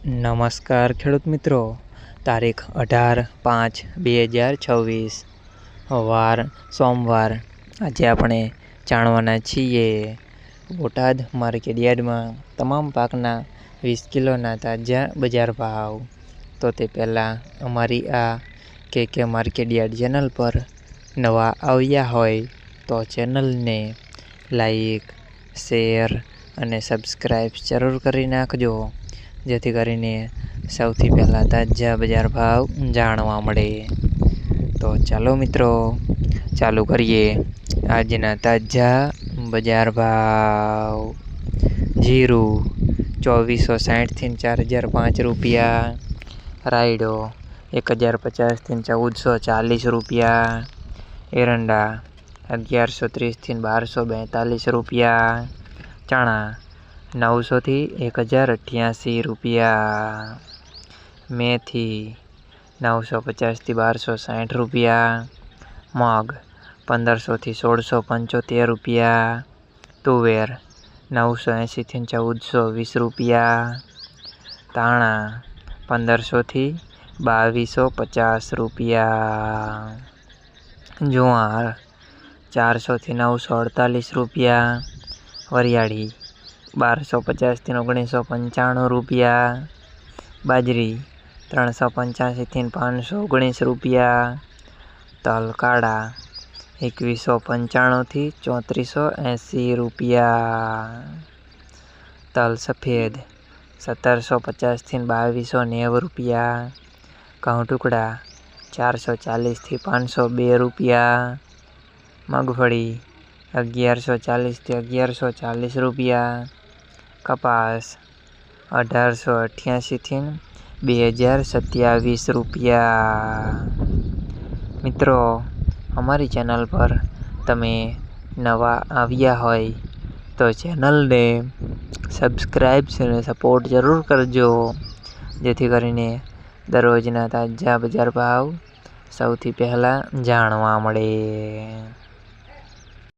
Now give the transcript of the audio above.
નમસ્કાર ખેડૂત મિત્રો, તારીખ 18/5/2026 વાર સોમવાર। આજે આપણે જાણવાના છીએ બોટાદ માર્કેટ યાર્ડમાં તમામ પાકના 20 કિલોના તાજા બજાર ભાવ। તો તે પહેલાં અમારી આ કે માર્કેટ યાર્ડ ચેનલ પર નવા આવ્યા હોય તો ચેનલને લાઈક, શેર અને સબસ્ક્રાઈબ જરૂર કરી નાખજો, જેથી કરીને સૌથી પહેલાં તાજા બજાર ભાવ જાણવા મળે। તો ચાલો મિત્રો, ચાલુ કરીએ આજના તાજા બજાર ભાવ। જીરું 2460 થી 4005 રૂપિયા, રાયડો 1050 થી 1440 રૂપિયા, એરંડા 1130 થી 1242 રૂપિયા, ચણા 900 થી 1088 રૂપિયા, મેથી 950 થી 1260 રૂપિયા, મગ 1500 થી 1675 રૂપિયા, તુવેર 980 થી 1420 રૂપિયા, ધાણા 1500 થી 2250 રૂપિયા, જુવાર 400 થી 948 રૂપિયા, વરિયાળી 1250 થી 1995 રૂપિયા, બાજરી 385 થી 519 રૂપિયા, તલ કાળા 2195 થી 3480 રૂપિયા, તલ સફેદ 1750 થી 2290 રૂપિયા, ઘઉં ટુકડા 440 થી 502 રૂપિયા, મગફળી 1140 થી 1140 રૂપિયા, કપાસ 1888 થી 2027 રૂપિયા। મિત્રો, અમારી ચેનલ પર તમે નવા આવ્યા હોય તો ચેનલને સબસ્ક્રાઈબ અને સપોર્ટ જરૂર કરજો, જેથી કરીને દરરોજના તાજા બજાર ભાવ સૌથી પહેલાં જાણવા મળે।